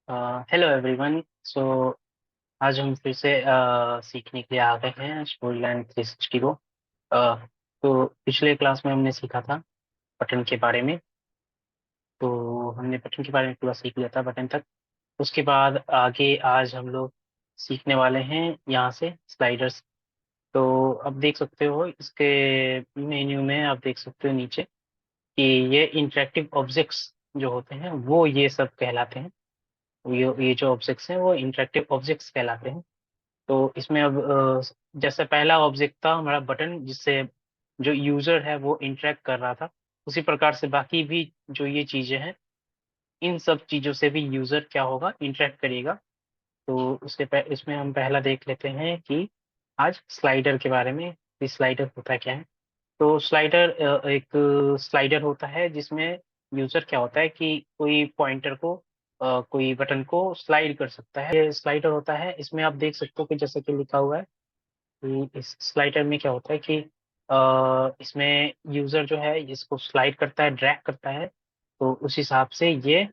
Hello everyone. सो आज हम फिर से सीखने के लिए आ गए हैं स्कूल लाइन 360 को। तो पिछले क्लास में हमने सीखा था बटन के बारे में। तो हमने बटन के बारे में पूरा सीख लिया था बटन तक। उसके बाद आगे आज हम लोग सीखने वाले हैं यहाँ से स्लाइडर्स। तो अब देख सकते हो इसके मेन्यू में आप देख सकते हो नीचे कि ये इंटरेक्टिव ऑब्जेक्ट्स जो होते हैं वो ये सब कहलाते हैं। ये जो ऑब्जेक्ट्स हैं वो इंटरेक्टिव ऑब्जेक्ट्स कहलाते हैं। तो इसमें अब जैसे पहला ऑब्जेक्ट था हमारा बटन, जिससे जो यूजर है वो इंटरेक्ट कर रहा था, उसी प्रकार से बाकी भी जो ये चीजें हैं इन सब चीजों से भी यूजर क्या होगा, इंटरेक्ट करेगा। तो इसमें हम पहला देख लेते हैं कि आज स्लाइडर के बारे में कि स्लाइडर होता क्या है। तो स्लाइडर एक स्लाइडर होता है जिसमें यूजर क्या होता है कि कोई पॉइंटर को कोई बटन को स्लाइड कर सकता है। ये स्लाइडर होता है, इसमें आप देख सकते हो कि जैसे कि लिखा हुआ है कि इस स्लाइडर में क्या होता है कि इसमें यूजर जो है इसको स्लाइड करता है, ड्रैग करता है। तो उस हिसाब से ये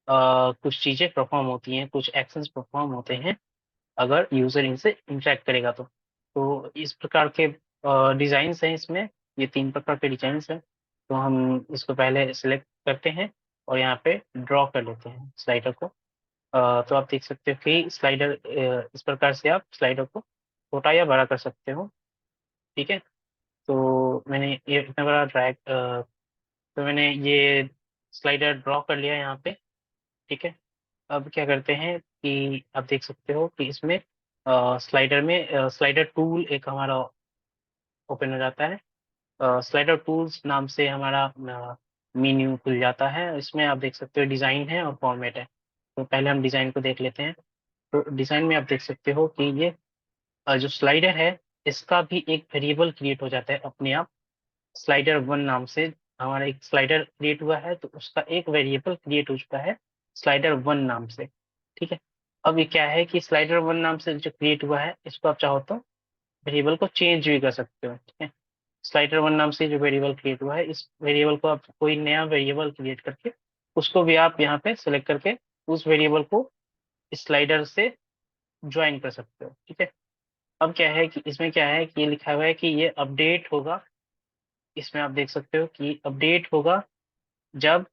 कुछ चीजें परफॉर्म होती हैं, कुछ एक्शंस परफॉर्म होते हैं अगर यूजर इनसे इंटरेक्ट करेगा तो इस प्रकार के डिजाइन हैं इसमें। ये तीन प्रकार के डिजाइन हैं। तो हम इसको पहले सिलेक्ट करते हैं और यहाँ पे ड्रॉ कर लेते हैं स्लाइडर को। तो आप देख सकते हो कि स्लाइडर इस प्रकार से आप स्लाइडर को छोटा या बड़ा कर सकते हो। ठीक है। तो मैंने ये इतना बड़ा ड्रैग तो मैंने ये स्लाइडर ड्रॉ कर लिया यहाँ पे। ठीक है। अब क्या करते हैं कि आप देख सकते हो कि इसमें स्लाइडर में स्लाइडर टूल एक हमारा ओपन हो जाता है। स्लाइडर टूल्स नाम से हमारा मेन्यू खुल जाता है। इसमें आप देख सकते हो डिज़ाइन है और फॉर्मेट है। तो पहले हम डिज़ाइन को देख लेते हैं। तो डिज़ाइन में आप देख सकते हो कि ये जो स्लाइडर है इसका भी एक वेरिएबल क्रिएट हो जाता है अपने आप। स्लाइडर वन नाम से हमारा एक स्लाइडर क्रिएट हुआ है, तो उसका एक वेरिएबल क्रिएट हो चुका है स्लाइडर वन नाम से। ठीक है। अब ये क्या है कि स्लाइडर वन नाम से जो क्रिएट हुआ है इसको आप चाहो तो वेरिएबल को चेंज भी कर सकते हो। ठीक है। स्लाइडर वन नाम से जो वेरिएबल क्रिएट हुआ है इस वेरिएबल को आप कोई नया वेरिएबल क्रिएट करके उसको भी आप यहाँ पे सेलेक्ट करके उस वेरिएबल को स्लाइडर से ज्वाइन कर सकते हो। ठीक है। अब क्या है कि इसमें क्या है कि ये लिखा हुआ है कि ये अपडेट होगा। इसमें आप देख सकते हो कि अपडेट होगा जब,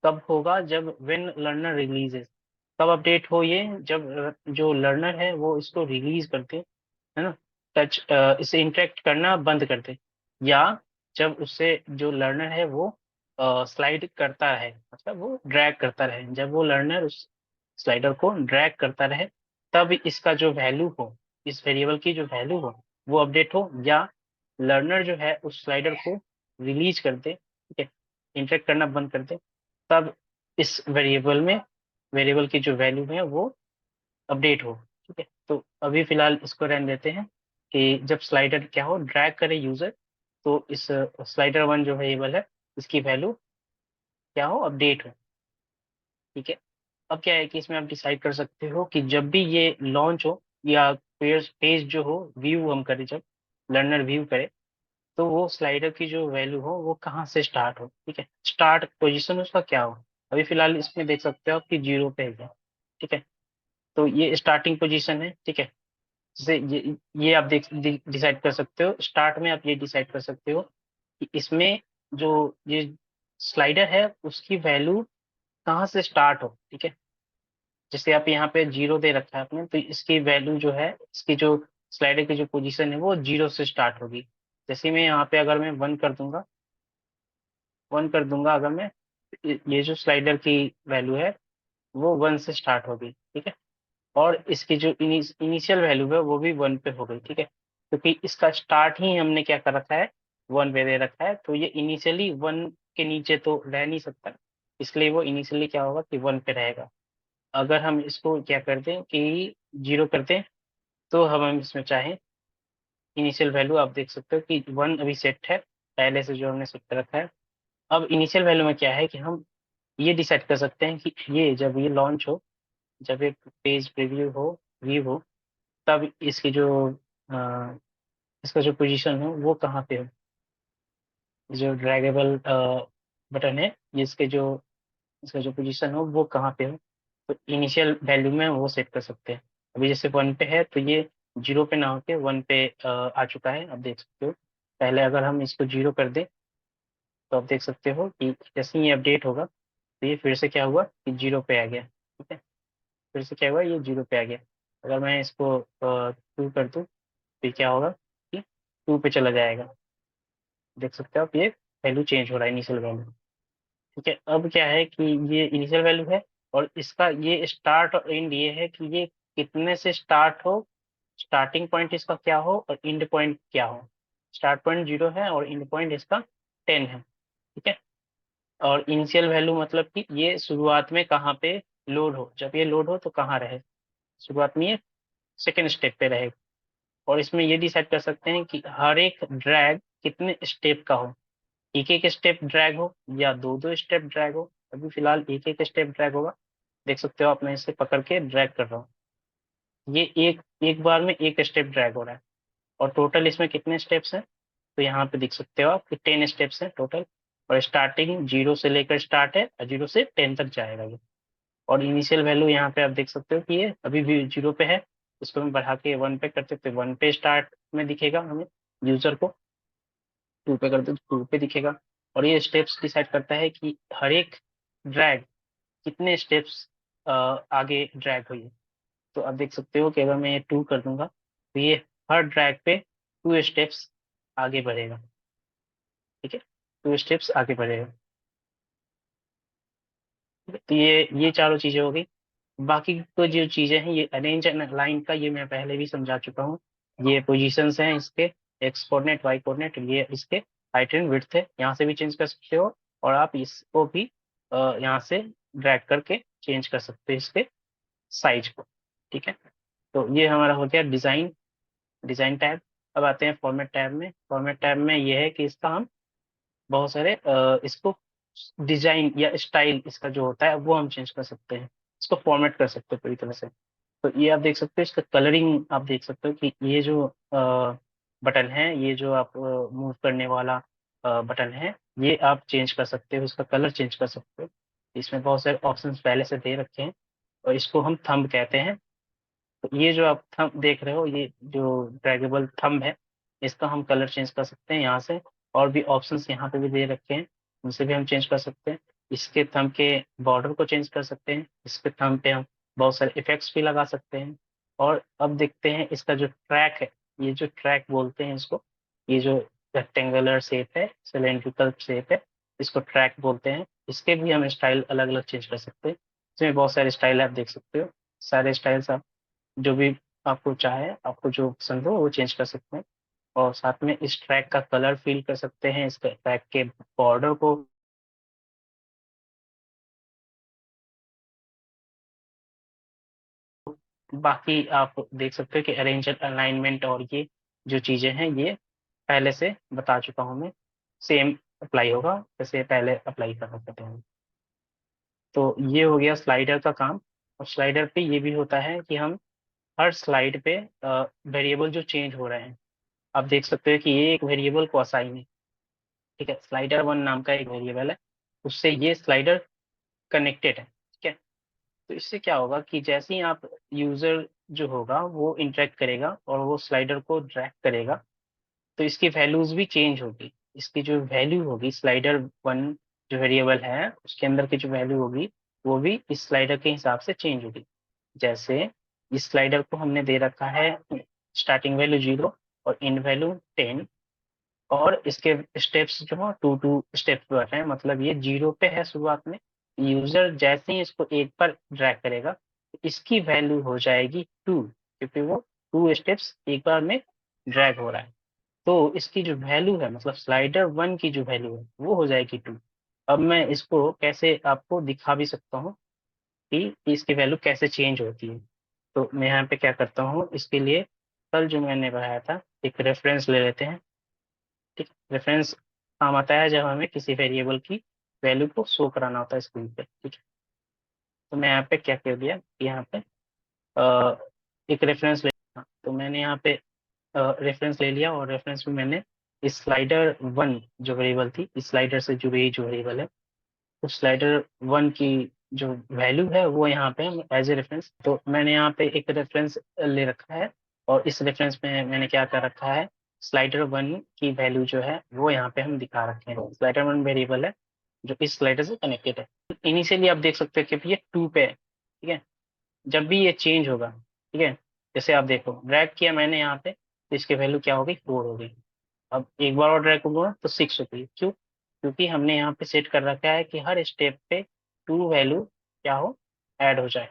कब होगा, जब व्हेन लर्नर रिलीजेस। कब अपडेट हो ये, जब जो लर्नर है वो इसको रिलीज करते, है ना, टच इसे इंटरेक्ट करना बंद कर दे, या जब उससे जो लर्नर है वो स्लाइड करता है, मतलब वो ड्रैग करता रहे, जब वो लर्नर उस स्लाइडर को ड्रैग करता रहे तब इसका जो वैल्यू हो, इस वेरिएबल की जो वैल्यू हो वो अपडेट हो, या लर्नर जो है उस स्लाइडर को रिलीज कर दे, ठीक है, इंटरेक्ट करना बंद कर दे, तब इस वेरिएबल की जो वैल्यू है वो अपडेट हो। ठीक है। तो अभी फिलहाल इसको रहने देते हैं कि जब स्लाइडर क्या हो, ड्रैग करे यूजर, तो इस स्लाइडर वन जो वेरिएबल है इसकी वैल्यू क्या हो, अपडेट हो। ठीक है। अब क्या है कि इसमें आप डिसाइड कर सकते हो कि जब भी ये लॉन्च हो या पेज पेज जो हो व्यू हम करें, जब लर्नर व्यू करे तो वो स्लाइडर की जो वैल्यू हो वो कहाँ से स्टार्ट हो। ठीक है। स्टार्ट पोजीशन उसका क्या हो। अभी फिलहाल इसमें देख सकते हो कि जीरो पे है। ठीक है। तो ये स्टार्टिंग पोजीशन है। ठीक है। जैसे ये आप डिसाइड कर सकते हो, स्टार्ट में आप ये डिसाइड कर सकते हो कि इसमें जो ये स्लाइडर है उसकी वैल्यू कहाँ से स्टार्ट हो। ठीक है। जैसे आप यहाँ पे जीरो दे रखा है आपने, तो इसकी वैल्यू जो है, इसकी जो स्लाइडर की जो पोजीशन है वो जीरो से स्टार्ट होगी। जैसे मैं यहाँ पे अगर मैं वन कर दूंगा, अगर मैं, ये जो स्लाइडर की वैल्यू है वो वन से स्टार्ट होगी। ठीक है। और इसकी जो इनिशियल वैल्यू है वो भी वन पे हो गई। ठीक है। क्योंकि इसका स्टार्ट ही हमने क्या कर रखा है, वन पे दे रखा है, तो ये इनिशियली वन के नीचे तो रह नहीं सकता, इसलिए वो इनिशियली क्या होगा कि वन पे रहेगा। अगर हम इसको क्या कर दें कि जीरो कर दें, तो हम इसमें चाहें इनिशियल वैल्यू आप देख सकते हो कि वन अभी सेट है पहले से जो हमने सेट कर रखा है। अब इनिशियल वैल्यू में क्या है कि हम ये डिसाइड कर सकते हैं कि ये जब ये लॉन्च हो, जब एक पेज प्रीव्यू हो, व्यू हो, तब इसकी जो अ, इसका जो पोजीशन हो वो कहाँ पे हो, जो ड्रैगेबल बटन है, ये इसके जो इसका जो पोजीशन हो वो कहाँ पे हो। तो इनिशियल वैल्यू में वो सेट कर सकते हैं। अभी जैसे 1 पे है तो ये 0 पे ना होके 1 पे आ चुका है, आप देख सकते हो। पहले अगर हम इसको 0 कर दें तो आप देख सकते हो कि जैसे ही ये अपडेट होगा तो ये फिर से क्या हुआ कि 0 पे आ गया। ठीक है, फिर से क्या हुआ, ये 0 पे आ गया। अगर मैं इसको 2 कर दूं तो ये क्या होगा कि 2 पे चला जाएगा। देख सकते हो आप, ये वैल्यू चेंज हो रहा है, इनिशियल वैल्यू। ठीक है, अब क्या है कि ये इनिशियल वैल्यू है और इसका ये स्टार्ट और एंड ये है कि ये कितने से स्टार्ट हो, स्टार्टिंग पॉइंट इसका क्या हो और एंड पॉइंट क्या हो। स्टार्ट पॉइंट 0 है और एंड पॉइंट इसका 10 है। ठीक है, और इनिशियल वैल्यू मतलब कि ये शुरुआत में कहाँ पे लोड हो, जब ये लोड हो तो कहाँ रहे। शुरुआत में ये सेकेंड स्टेप पे रहेगा। और इसमें ये डिसाइड कर सकते हैं कि हर एक ड्रैग कितने स्टेप का हो, एक एक स्टेप ड्रैग हो या दो दो स्टेप ड्रैग हो। अभी फिलहाल एक एक स्टेप ड्रैग होगा। देख सकते हो आप, मैं इसे पकड़ के ड्रैग कर रहा हूँ, ये एक एक बार में एक स्टेप ड्रैग हो रहा है। और टोटल इसमें कितने स्टेप्स हैं तो यहाँ पे देख सकते हो आप कि 10 स्टेप्स हैं टोटल। और स्टार्टिंग 0 से लेकर स्टार्ट है और 0 से 10 तक जाएगा ये। और इनिशियल वैल्यू यहाँ पे आप देख सकते हो कि ये अभी भी 0 पे है। इसको हम बढ़ा के 1 पे करते तो 1 पे स्टार्ट में दिखेगा हमें यूजर को, 2 पे करते तो 2 पे दिखेगा। और ये स्टेप्स डिसाइड करता है कि हर एक ड्रैग कितने स्टेप्स आगे ड्रैग हुई। तो आप देख सकते हो कि अगर मैं ये 2 कर दूंगा तो ये हर ड्रैग पे 2 स्टेप्स आगे बढ़ेगा। ठीक है, 2 स्टेप्स आगे बढ़ेगा। ठीक है? तो ये चारों चीजें हो गई। बाकी तो जो चीजें हैं, ये अरेंज एंड अलाइन का ये मैं पहले भी समझा चुका हूँ। ये पोजीशंस हैं इसके, एक्स कोऑर्डिनेट वाई कोऑर्डिनेट, ये इसके हाइट एंड विड्थ है, यहाँ से भी चेंज कर सकते हो। और आप इसको भी यहाँ से ड्रैग करके चेंज कर सकते हो इसके साइज को। ठीक है, तो ये हमारा हो गया डिजाइन, डिजाइन टैब। अब आते हैं फॉर्मेट टैब में। फॉर्मेट टैब में ये है कि इसका हम बहुत सारे इसको डिजाइन या स्टाइल इसका जो होता है वो हम चेंज कर सकते हैं, इसको फॉर्मेट कर सकते हैं पूरी तरह से। तो ये आप देख सकते हो, इसका कलरिंग आप देख सकते हो कि ये जो बटन है, ये जो आप मूव करने वाला बटन है, ये आप चेंज कर सकते हो, इसका कलर चेंज कर सकते हो। इसमें बहुत सारे ऑप्शंस पहले से दे रखे हैं और इसको हम थंब कहते हैं। तो ये जो आप थंब देख रहे हो, ये जो ड्रैगेबल थंब है, इसका हम कलर चेंज कर सकते हैं यहाँ से। और भी ऑप्शंस यहाँ पे भी दे रखे हैं, उनसे भी हम चेंज कर सकते हैं। इसके थंब के बॉर्डर को चेंज कर सकते हैं, इसके थंब पे हम बहुत सारे इफेक्ट्स भी लगा सकते हैं। और अब देखते हैं इसका जो ट्रैक है, ये जो ट्रैक बोलते हैं इसको, ये जो रेक्टेंगुलर शेप है, सिलेंड्रिकल शेप है, इसको ट्रैक बोलते हैं। इसके भी हम स्टाइल अलग अलग चेंज कर सकते हैं। इसमें बहुत सारे स्टाइल आप देख सकते हो, सारे स्टाइल्स आप जो भी आपको चाहे, आपको जो पसंद हो वो चेंज कर सकते हैं। और साथ में इस ट्रैक का कलर फील कर सकते हैं, इस ट्रैक के बॉर्डर को। बाकी आप देख सकते हो कि अरेंज अलाइनमेंट और ये जो चीजें हैं ये पहले से बता चुका हूँ मैं, सेम अप्लाई होगा जैसे पहले अप्लाई कर सकते हैं। तो ये हो गया स्लाइडर का काम। और स्लाइडर पे ये भी होता है कि हम हर स्लाइड पे वेरिएबल जो चेंज हो रहे हैं, आप देख सकते हो कि ये एक वेरिएबल को असाइन है। ठीक है, स्लाइडर 1 नाम का एक वेरिएबल है, उससे ये स्लाइडर कनेक्टेड है। ठीक है, तो इससे क्या होगा कि जैसे ही आप यूजर जो होगा वो इंटरेक्ट करेगा और वो स्लाइडर को ड्रैग करेगा, तो इसकी वैल्यूज भी चेंज होगी। इसकी जो वैल्यू होगी स्लाइडर 1 जो वेरिएबल है उसके अंदर की जो वैल्यू होगी वो भी इस स्लाइडर के हिसाब से चेंज होगी। जैसे इस स्लाइडर को हमने दे रखा है स्टार्टिंग वैल्यू 0 और एंड वैल्यू 10। और इसके स्टेप्स जो है 2 स्टेप्स पर हैं, मतलब ये 0 पे है शुरुआत में। यूजर जैसे ही इसको एक बार ड्रैग करेगा तो इसकी वैल्यू हो जाएगी 2, क्योंकि वो 2 स्टेप्स एक बार में ड्रैग हो रहा है। तो इसकी जो वैल्यू है, मतलब स्लाइडर 1 की जो वैल्यू है वो हो जाएगी 2। अब मैं इसको कैसे आपको दिखा भी सकता हूँ कि इसकी वैल्यू कैसे चेंज होती है। तो मैं यहाँ पे क्या करता हूँ, इसके लिए कल जो मैंने बनाया था एक रेफरेंस ले लेते हैं। ठीक, रेफरेंस काम आता है जब हमें किसी वेरिएबल की वैल्यू को शो कराना होता है स्क्रीन पे। ठीक है, तो मैं यहाँ पे क्या कर दिया, यहाँ पे अ, एक रेफरेंस ले, हाँ, तो मैंने यहाँ पे रेफरेंस ले लिया और रेफरेंस में मैंने इस स्लाइडर 1 जो वेरिएबल थी, इस स्लाइडर से जुड़ी हुई जो वेरिएबल है, उस स्लाइडर 1 की जो वैल्यू है वो यहाँ पे हम एज ए रेफरेंस, तो मैंने यहाँ पे एक रेफरेंस ले रखा है, और इस रेफरेंस में मैंने क्या कर रखा है, स्लाइडर वन की वैल्यू जो है वो यहाँ पे हम दिखा रखे हैं। स्लाइडर वन वेरिएबल है जो इस स्लाइडर से कनेक्टेड है। इनिशियली आप देख सकते हो कि ये 2 पे है, ठीक है। जब भी ये चेंज होगा, ठीक है, जैसे आप देखो ड्रैग किया मैंने यहाँ पे, तो इसकी वैल्यू क्या हो गई, 4 हो गई। अब एक बार और ड्रैग करूंगा तो 6 हो गई। क्यों? क्योंकि हमने यहाँ पे सेट कर रखा है कि हर स्टेप पे 2 वैल्यू क्या हो, ऐड हो जाए,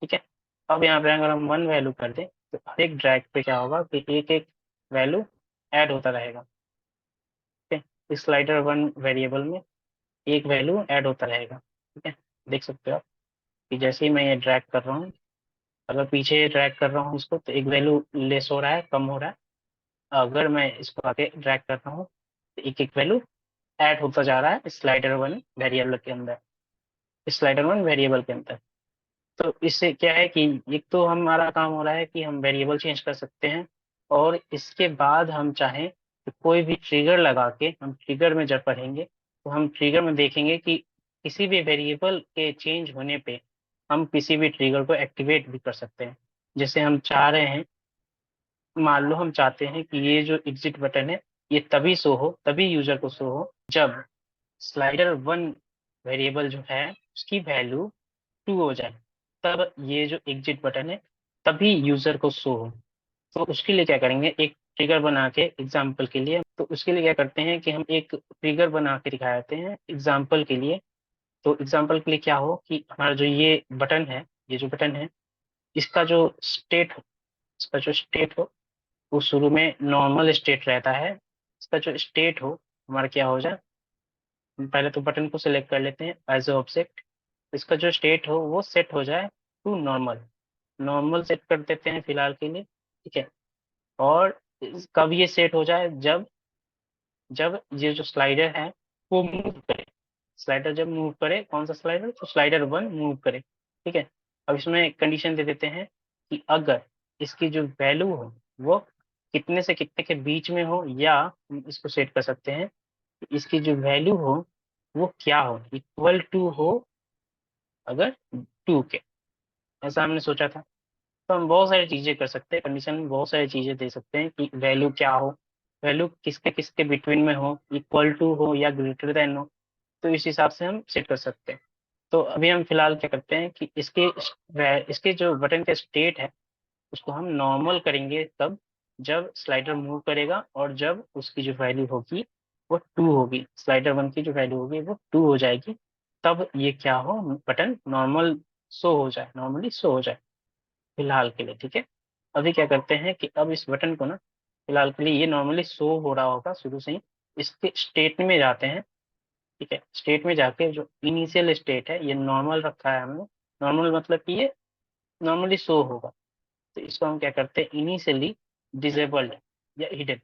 ठीक है। अब यहाँ पे अगर हम 1 वैल्यू कर दें तो हर एक ड्रैग पे क्या होगा कि एक एक वैल्यू ऐड होता रहेगा, ठीक है। इस स्लाइडर वन वेरिएबल में एक वैल्यू ऐड होता रहेगा, ठीक है। देख सकते हो आप कि जैसे ही मैं ये ड्रैग कर रहा हूँ, अगर पीछे ड्रैग कर रहा हूँ इसको तो एक वैल्यू लेस हो रहा है, कम हो रहा है। अगर मैं इसको आगे ड्रैग कर रहा हूँ तो एक एक वैल्यू ऐड होता जा रहा है स्लाइडर वन वेरिएबल के अंदर, स्लाइडर वन वेरिएबल के अंदर। तो इससे क्या है कि एक तो हमारा काम हो रहा है कि हम वेरिएबल चेंज कर सकते हैं, और इसके बाद हम चाहें तो कोई भी ट्रिगर लगा के, हम ट्रिगर में जब पढ़ेंगे तो हम ट्रिगर में देखेंगे कि किसी भी वेरिएबल के चेंज होने पे हम किसी भी ट्रिगर को एक्टिवेट भी कर सकते हैं। जैसे हम चाह रहे हैं, मान लो हम चाहते हैं कि ये जो एग्जिट बटन है ये तभी शो हो, तभी यूजर को शो हो जब स्लाइडर वन वेरिएबल जो है उसकी वैल्यू 2 हो जाए, तब ये जो एग्जिट बटन है तभी यूजर को शो हो। तो उसके लिए क्या करेंगे, एक ट्रिगर बना के एग्जाम्पल के लिए, तो उसके लिए क्या करते हैं कि हम एक ट्रिगर बना के दिखा देते हैं एग्जाम्पल के लिए। तो एग्जाम्पल के लिए क्या हो कि हमारा जो ये बटन है, ये जो बटन है इसका जो स्टेट हो, इसका जो स्टेट हो वो शुरू में नॉर्मल स्टेट रहता है। इसका जो स्टेट हो हमारा क्या हो जाए, हम पहले तो बटन को सिलेक्ट कर लेते हैं एज ए ऑब्जेक्ट। इसका जो स्टेट हो वो सेट हो जाए टू नॉर्मल, नॉर्मल सेट कर देते हैं फिलहाल के लिए, ठीक है। और कब ये सेट हो जाए, जब जब ये जो स्लाइडर है वो मूव करे। स्लाइडर जब मूव करे, कौन सा स्लाइडर, तो स्लाइडर वन मूव करे, ठीक है। अब इसमें कंडीशन दे देते हैं कि अगर इसकी जो वैल्यू हो वो कितने से कितने के बीच में हो, या हम इसको सेट कर सकते हैं कि इसकी जो वैल्यू हो वो क्या हो, इक्वल टू हो अगर 2 के, ऐसा हमने सोचा था। तो हम बहुत सारी चीजें कर सकते हैं, कंडीशन में बहुत सारी चीजें दे सकते हैं कि वैल्यू क्या हो, वैल्यू किसके किसके बिटवीन में हो, इक्वल टू हो या ग्रेटर देन हो। तो इस हिसाब से हम सेट कर सकते हैं। तो अभी हम फिलहाल क्या करते हैं कि इसके जो बटन का स्टेट है उसको हम नॉर्मल करेंगे तब जब स्लाइडर मूव करेगा, और जब उसकी जो वैल्यू होगी वो 2 होगी, स्लाइडर वन की जो वैल्यू होगी वो 2 हो जाएगी, तब ये क्या हो, बटन नॉर्मल शो हो जाए, नॉर्मली शो हो जाए फिलहाल के लिए, ठीक है। अभी क्या करते हैं कि अब इस बटन को ना, फिलहाल के लिए ये नॉर्मली शो हो रहा होगा शुरू से ही, इसके स्टेट में जाते हैं, ठीक है। स्टेट में जाके जो इनिशियल स्टेट है ये नॉर्मल रखा है हमने, नॉर्मल मतलब कि ये नॉर्मली शो होगा। तो इसको हम क्या करते हैं, इनिशियली डिसेबल्ड या हिडन,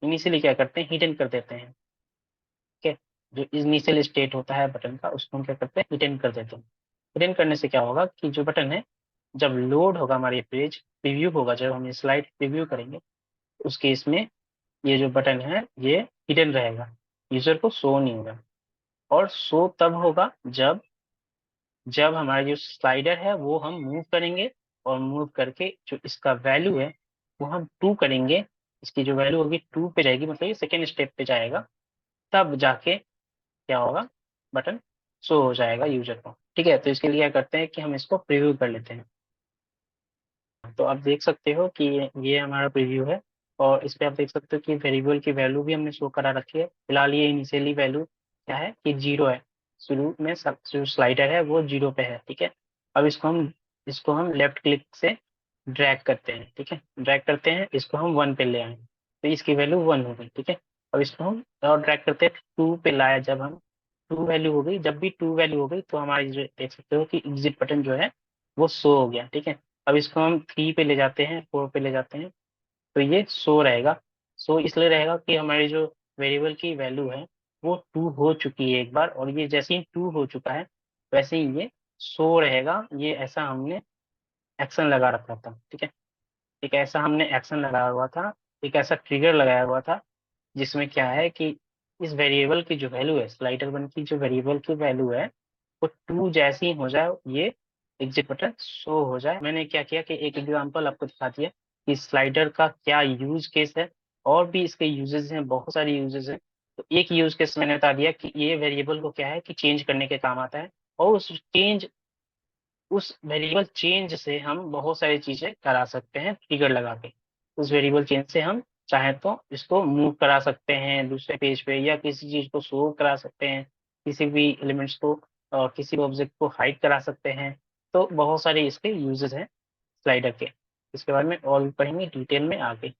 इनिशियली क्या करते हैं, हिडन कर देते हैं, ठीक है। जो इनिशियल स्टेट होता है बटन का उसको हम क्या करते हैं, हिडन कर देते हैं। हिडन करने से क्या होगा कि जो बटन है जब लोड होगा हमारे पेज, प्रीव्यू होगा, जब हम ये स्लाइड प्रीव्यू करेंगे उस केस में ये जो बटन है ये हिडन रहेगा, यूजर को शो नहीं होगा। और शो तब होगा जब जब हमारा जो स्लाइडर है वो हम मूव करेंगे, और मूव करके जो इसका वैल्यू है वो हम 2 करेंगे, इसकी जो वैल्यू होगी 2 पे जाएगी, मतलब ये सेकेंड स्टेप पे जाएगा, तब जाके क्या होगा, बटन शो हो जाएगा यूजर को, ठीक है। तो इसके लिए क्या करते हैं कि हम इसको प्रीव्यू कर लेते हैं। तो आप देख सकते हो कि ये हमारा प्रीव्यू है, और इस पे आप देख सकते हो कि वेरिएबल की वैल्यू भी हमने शो करा रखी है। फिलहाल ये इनिशियली वैल्यू क्या है कि 0 है, शुरू में जो स्लाइडर है वो 0 पे है, ठीक है। अब इसको हम लेफ्ट क्लिक से ड्रैग करते हैं, ठीक है, ड्रैग करते हैं, इसको हम 1 पे ले आए तो इसकी वैल्यू 1 हो गई, ठीक है। अब इसको हम और ड्रैग करते हैं 2 पे लाया, जब हम 2 वैल्यू हो गई, जब भी 2 वैल्यू हो गई तो हमारी जो देख सकते हो कि एग्जिट बटन जो है वो शो हो गया, ठीक है। अब इसको हम 3 पे ले जाते हैं, 4 पे ले जाते हैं, तो ये शो रहेगा। शो इसलिए रहेगा कि हमारी जो वेरिएबल की वैल्यू है वो 2 हो चुकी है एक बार, और ये जैसे ही 2 हो चुका है वैसे ही ये शो रहेगा। ये ऐसा हमने एक्शन लगा रखा था, ठीक है। एक ऐसा हमने एक्शन लगाया हुआ था, एक ऐसा ट्रिगर लगाया हुआ था जिसमें क्या है कि इस वेरिएबल की जो वैल्यू है, स्लाइडर वन की जो वेरिएबल की वैल्यू है वो टू जैसे ही हो जाए ये एग्जिट बटन शो हो जाए। मैंने क्या किया कि एक एग्जांपल आपको दिखा दिया कि स्लाइडर का क्या यूज केस है, और भी इसके यूजेस हैं, बहुत सारे यूजेस हैं। तो एक यूज केस मैंने बता दिया कि ये वेरिएबल को क्या है कि चेंज करने के काम आता है, और उस वेरिएबल चेंज से हम बहुत सारी चीजें करा सकते हैं ट्रिगर लगा के। उस वेरिएबल चेंज से हम चाहे तो इसको मूव करा सकते हैं दूसरे पेज पे, या किसी चीज को शो करा सकते हैं, किसी भी एलिमेंट्स को, किसी ऑब्जेक्ट को हाइड करा सकते हैं। तो बहुत सारे इसके यूजेस हैं स्लाइडर के। इसके बारे में और भी पढ़ेंगे डिटेल में आगे।